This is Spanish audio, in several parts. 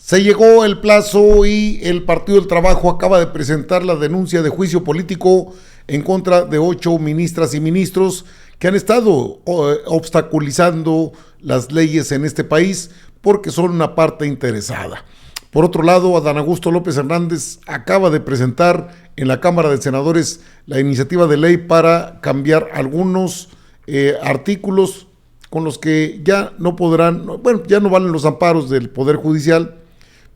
Se llegó el plazo y el Partido del Trabajo acaba de presentar la denuncia de juicio político en contra de 8 ministras y ministros que han estado obstaculizando las leyes en este país porque son una parte interesada. Por otro lado, Adán Augusto López Hernández acaba de presentar en la Cámara de Senadores la iniciativa de ley para cambiar algunos artículos con los que ya no podrán, bueno, ya no valen los amparos del Poder Judicial,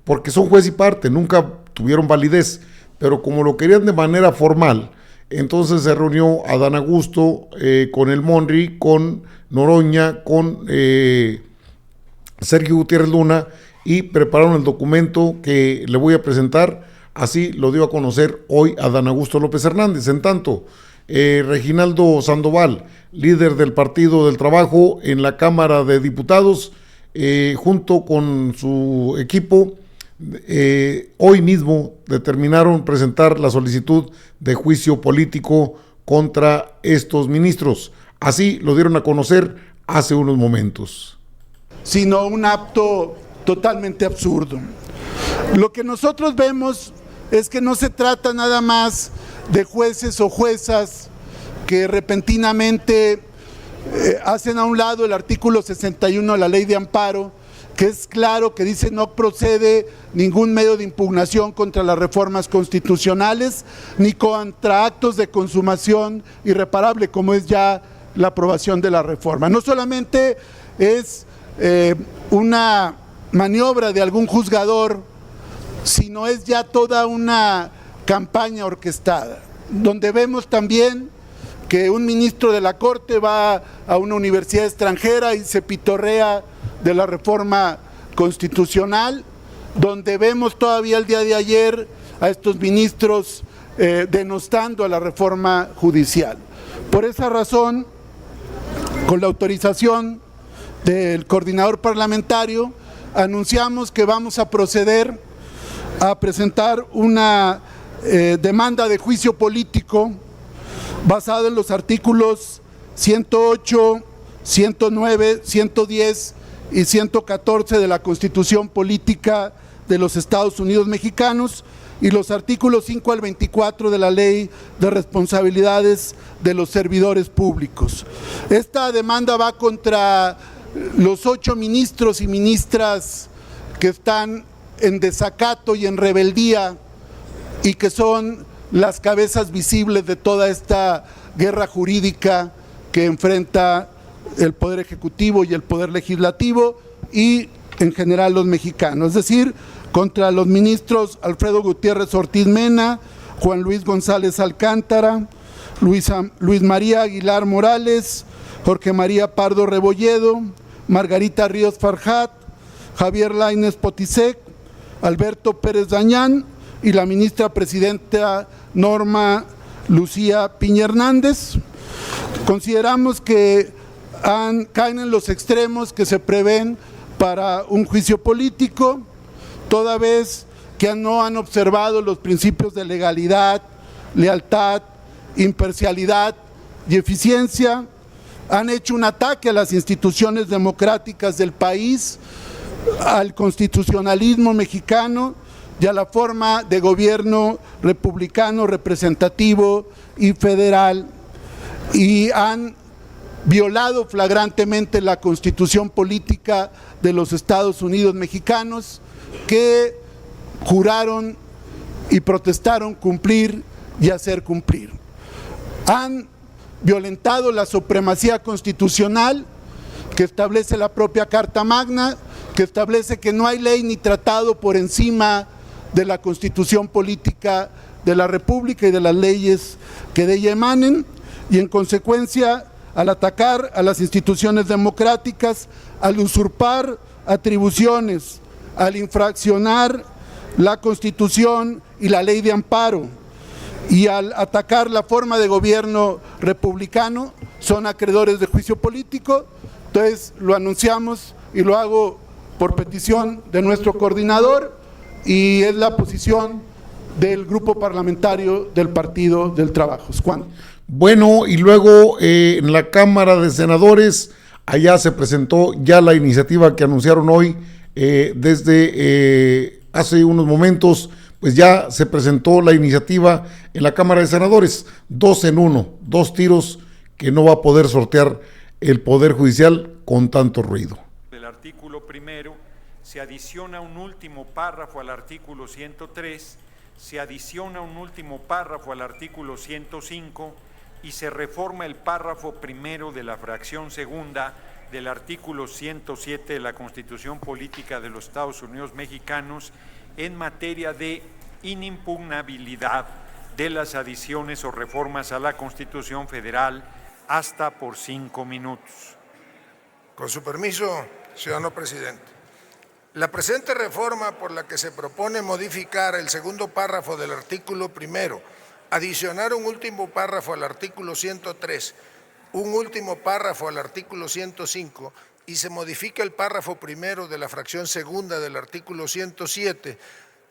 porque son juez y parte, nunca tuvieron validez, pero como lo querían de manera formal, entonces se reunió Adán Augusto con el Monri, con Noroña, con Sergio Gutiérrez Luna, y prepararon el documento que le voy a presentar. Así lo dio a conocer hoy Adán Augusto López Hernández. En tanto, Reginaldo Sandoval, líder del Partido del Trabajo en la Cámara de Diputados, junto con su equipo, hoy mismo determinaron presentar la solicitud de juicio político contra estos ministros. Así lo dieron a conocer hace unos momentos. Sino un acto totalmente absurdo. Lo que nosotros vemos es que no se trata nada más de jueces o juezas que repentinamente hacen a un lado el artículo 61 de la Ley de Amparo, que es claro que dice no procede ningún medio de impugnación contra las reformas constitucionales ni contra actos de consumación irreparable como es ya la aprobación de la reforma. No solamente es una maniobra de algún juzgador, sino es ya toda una campaña orquestada, donde vemos también que un ministro de la Corte va a una universidad extranjera y se pitorrea de la reforma constitucional, donde vemos todavía el día de ayer a estos ministros denostando a la reforma judicial. Por esa razón, con la autorización del coordinador parlamentario, anunciamos que vamos a proceder a presentar una demanda de juicio político basado en los artículos 108, 109, 110 y 114 de la Constitución Política de los Estados Unidos Mexicanos y los artículos 5 al 24 de la Ley de Responsabilidades de los Servidores Públicos. Esta demanda va contra los 8 ministros y ministras que están en desacato y en rebeldía y que son las cabezas visibles de toda esta guerra jurídica que enfrenta el Poder Ejecutivo y el Poder Legislativo y en general los mexicanos, es decir, contra los ministros Alfredo Gutiérrez Ortiz Mena, Juan Luis González Alcántara, Luis María Aguilar Morales, Jorge María Pardo Rebolledo, Margarita Ríos Farjat, Javier Lainez Potisek, Alberto Pérez Dañán y la ministra presidenta Norma Lucía Piña Hernández. Consideramos que caen en los extremos que se prevén para un juicio político, toda vez que no han observado los principios de legalidad, lealtad, imparcialidad y eficiencia, han hecho un ataque a las instituciones democráticas del país, al constitucionalismo mexicano y a la forma de gobierno republicano, representativo y federal, y han violado flagrantemente la Constitución Política de los Estados Unidos Mexicanos, que juraron y protestaron cumplir y hacer cumplir. Han violentado la supremacía constitucional que establece la propia Carta Magna, que establece que no hay ley ni tratado por encima de la Constitución Política de la República y de las leyes que de ella emanen, y en consecuencia, al atacar a las instituciones democráticas, al usurpar atribuciones, al infraccionar la Constitución y la Ley de Amparo, y al atacar la forma de gobierno republicano, son acreedores de juicio político. Entonces lo anunciamos y lo hago por petición de nuestro coordinador y es la posición del grupo parlamentario del Partido del Trabajo. Juan. Bueno, y luego en la Cámara de Senadores, allá se presentó ya la iniciativa que anunciaron hoy desde hace unos momentos, pues ya se presentó la iniciativa en la Cámara de Senadores, 2 en 1, 2 tiros que no va a poder sortear el Poder Judicial con tanto ruido. Del artículo primero se adiciona un último párrafo al artículo 103, se adiciona un último párrafo al artículo 105 y se reforma el párrafo primero de la fracción segunda del artículo 107 de la Constitución Política de los Estados Unidos Mexicanos en materia de inimpugnabilidad de las adiciones o reformas a la Constitución Federal hasta por 5 minutos. Con su permiso, ciudadano presidente. La presente reforma por la que se propone modificar el segundo párrafo del artículo primero, adicionar un último párrafo al artículo 103, un último párrafo al artículo 105 y se modifica el párrafo primero de la fracción segunda del artículo 107,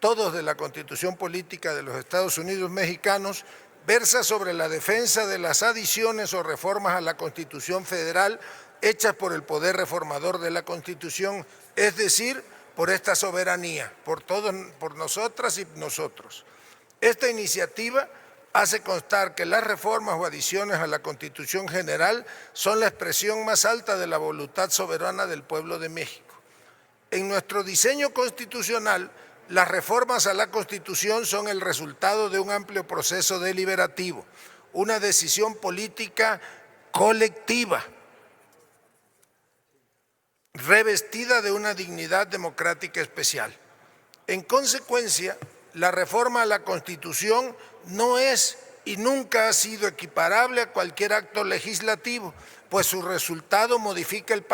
todos de la Constitución Política de los Estados Unidos Mexicanos, versa sobre la defensa de las adiciones o reformas a la Constitución Federal hechas por el Poder Reformador de la Constitución, es decir, por esta soberanía, por nosotras y nosotros. Esta iniciativa hace constar que las reformas o adiciones a la Constitución General son la expresión más alta de la voluntad soberana del pueblo de México. En nuestro diseño constitucional, las reformas a la Constitución son el resultado de un amplio proceso deliberativo, una decisión política colectiva, revestida de una dignidad democrática especial. En consecuencia, la reforma a la Constitución no es y nunca ha sido equiparable a cualquier acto legislativo, pues su resultado modifica el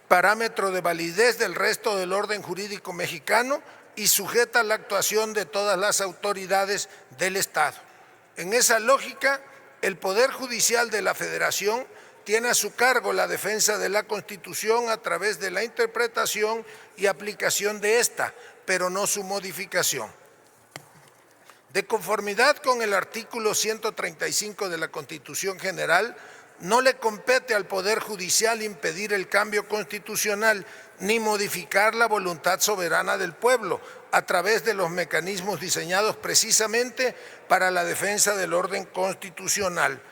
parámetro de validez del resto del orden jurídico mexicano y sujeta la actuación de todas las autoridades del Estado. En esa lógica, el Poder Judicial de la Federación tiene a su cargo la defensa de la Constitución a través de la interpretación y aplicación de esta, pero no su modificación. De conformidad con el artículo 135 de la Constitución General, no le compete al Poder Judicial impedir el cambio constitucional ni modificar la voluntad soberana del pueblo a través de los mecanismos diseñados precisamente para la defensa del orden constitucional.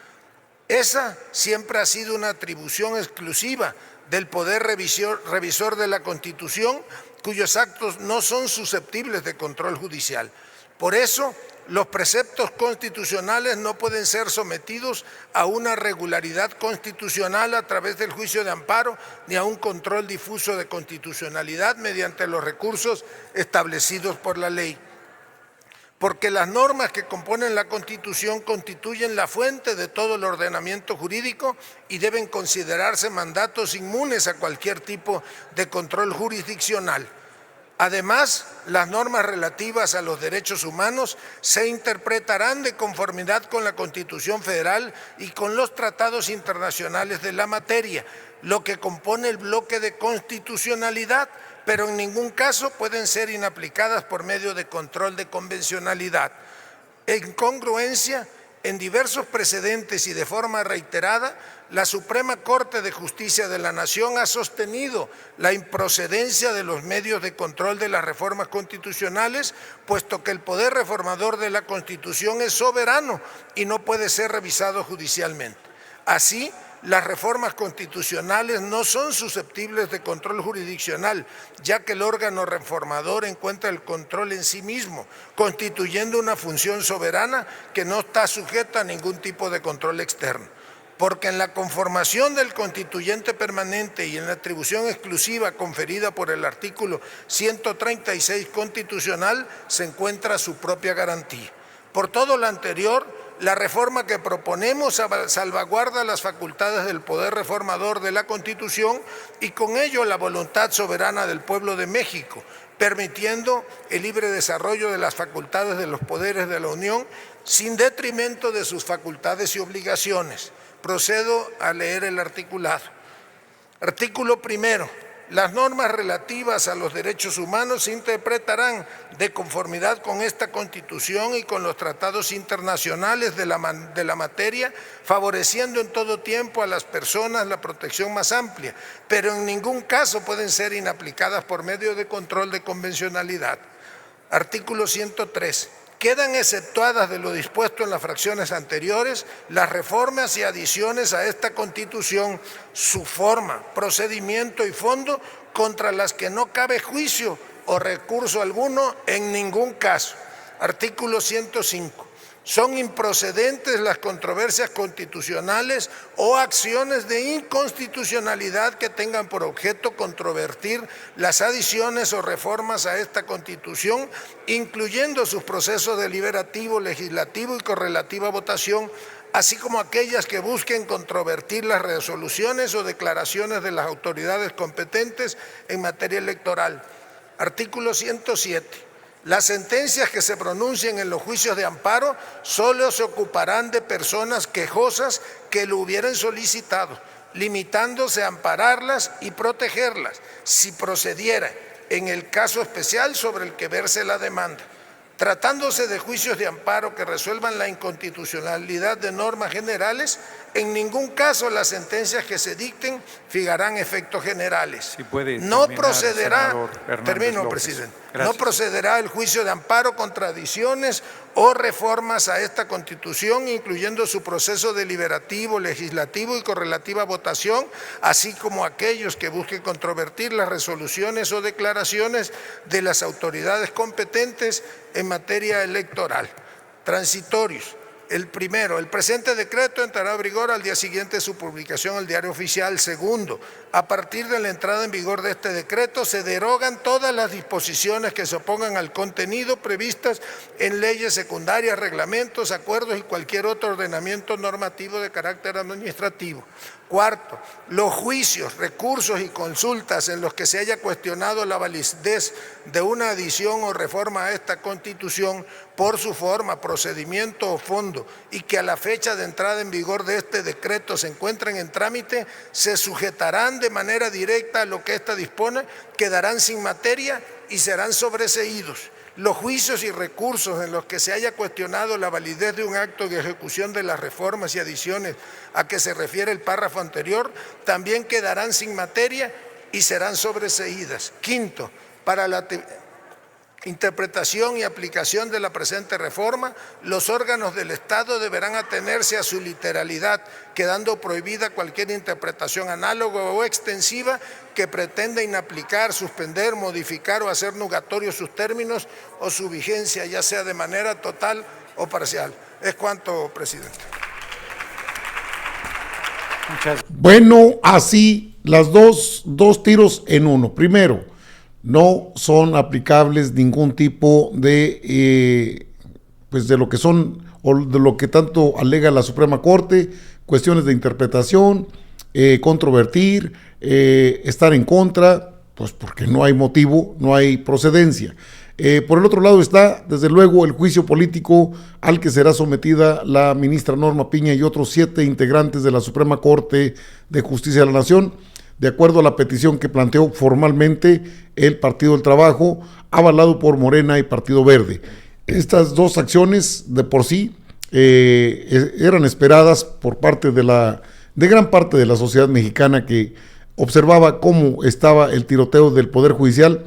Esa siempre ha sido una atribución exclusiva del Poder Revisor de la Constitución, cuyos actos no son susceptibles de control judicial. Por eso, los preceptos constitucionales no pueden ser sometidos a una regularidad constitucional a través del juicio de amparo ni a un control difuso de constitucionalidad mediante los recursos establecidos por la ley. Porque las normas que componen la Constitución constituyen la fuente de todo el ordenamiento jurídico y deben considerarse mandatos inmunes a cualquier tipo de control jurisdiccional. Además, las normas relativas a los derechos humanos se interpretarán de conformidad con la Constitución Federal y con los tratados internacionales de la materia, lo que compone el bloque de constitucionalidad, pero en ningún caso pueden ser inaplicadas por medio de control de convencionalidad. En congruencia, en diversos precedentes y de forma reiterada, la Suprema Corte de Justicia de la Nación ha sostenido la improcedencia de los medios de control de las reformas constitucionales, puesto que el Poder Reformador de la Constitución es soberano y no puede ser revisado judicialmente. Así, las reformas constitucionales no son susceptibles de control jurisdiccional, ya que el órgano reformador encuentra el control en sí mismo, constituyendo una función soberana que no está sujeta a ningún tipo de control externo. Porque en la conformación del constituyente permanente y en la atribución exclusiva conferida por el artículo 136 constitucional se encuentra su propia garantía. Por todo lo anterior, la reforma que proponemos salvaguarda las facultades del Poder Reformador de la Constitución y con ello la voluntad soberana del pueblo de México, permitiendo el libre desarrollo de las facultades de los poderes de la Unión sin detrimento de sus facultades y obligaciones. Procedo a leer el articulado. Artículo primero. las normas relativas a los derechos humanos se interpretarán de conformidad con esta Constitución y con los tratados internacionales de la materia, favoreciendo en todo tiempo a las personas la protección más amplia, pero en ningún caso pueden ser inaplicadas por medio de control de convencionalidad. Artículo 103. Quedan exceptuadas de lo dispuesto en las fracciones anteriores las reformas y adiciones a esta Constitución, su forma, procedimiento y fondo, contra las que no cabe juicio o recurso alguno en ningún caso. Artículo 105. Son improcedentes las controversias constitucionales o acciones de inconstitucionalidad que tengan por objeto controvertir las adiciones o reformas a esta Constitución, incluyendo sus procesos deliberativo, legislativo y correlativa votación, así como aquellas que busquen controvertir las resoluciones o declaraciones de las autoridades competentes en materia electoral. Artículo 107. Las sentencias que se pronuncien en los juicios de amparo solo se ocuparán de personas quejosas que lo hubieran solicitado, limitándose a ampararlas y protegerlas, si procediera en el caso especial sobre el que verse la demanda. Tratándose de juicios de amparo que resuelvan la inconstitucionalidad de normas generales, en ningún caso las sentencias que se dicten fijarán efectos generales. Si puede no terminar, procederá, termino, presidente, gracias. No procederá el juicio de amparo contra adiciones o reformas a esta Constitución, incluyendo su proceso deliberativo, legislativo y correlativa votación, así como aquellos que busquen controvertir las resoluciones o declaraciones de las autoridades competentes en materia electoral. Transitorios. El primero, el presente decreto entrará en vigor al día siguiente de su publicación en el Diario Oficial. Segundo, a partir de la entrada en vigor de este decreto se derogan todas las disposiciones que se opongan al contenido previstas en leyes secundarias, reglamentos, acuerdos y cualquier otro ordenamiento normativo de carácter administrativo. Cuarto, los juicios, recursos y consultas en los que se haya cuestionado la validez de una adición o reforma a esta Constitución por su forma, procedimiento o fondo y que a la fecha de entrada en vigor de este decreto se encuentren en trámite, se sujetarán de manera directa a lo que ésta dispone, quedarán sin materia y serán sobreseídos. Los juicios y recursos en los que se haya cuestionado la validez de un acto de ejecución de las reformas y adiciones a que se refiere el párrafo anterior también quedarán sin materia y serán sobreseídas. Quinto, para la interpretación y aplicación de la presente reforma, los órganos del Estado deberán atenerse a su literalidad, quedando prohibida cualquier interpretación análoga o extensiva que pretenda inaplicar, suspender, modificar o hacer nugatorios sus términos o su vigencia, ya sea de manera total o parcial. Es cuanto, presidente. Bueno, así las dos tiros en uno. Primero, no son aplicables ningún tipo de, pues de lo que son o de lo que tanto alega la Suprema Corte, cuestiones de interpretación, controvertir, estar en contra, pues porque no hay motivo, no hay procedencia. Por el otro lado está, desde luego, el juicio político al que será sometida la ministra Norma Piña y otros 7 integrantes de la Suprema Corte de Justicia de la Nación, de acuerdo a la petición que planteó formalmente el Partido del Trabajo, avalado por Morena y Partido Verde. Estas dos acciones de por sí eran esperadas por parte de gran parte de la sociedad mexicana, que observaba cómo estaba el tiroteo del Poder Judicial,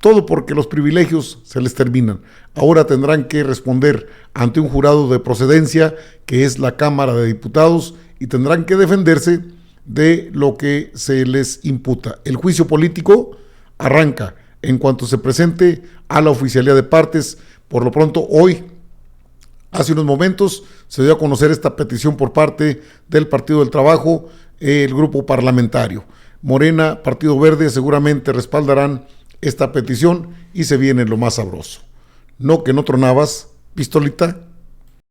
todo porque los privilegios se les terminan. Ahora tendrán que responder ante un jurado de procedencia, que es la Cámara de Diputados, y tendrán que defenderse de lo que se les imputa. El juicio político arranca en cuanto se presente a la oficialía de partes. Por lo pronto, hoy, hace unos momentos, se dio a conocer esta petición por parte del Partido del Trabajo, el grupo parlamentario. Morena, Partido Verde seguramente respaldarán esta petición y se viene lo más sabroso. No que no tronabas, pistolita.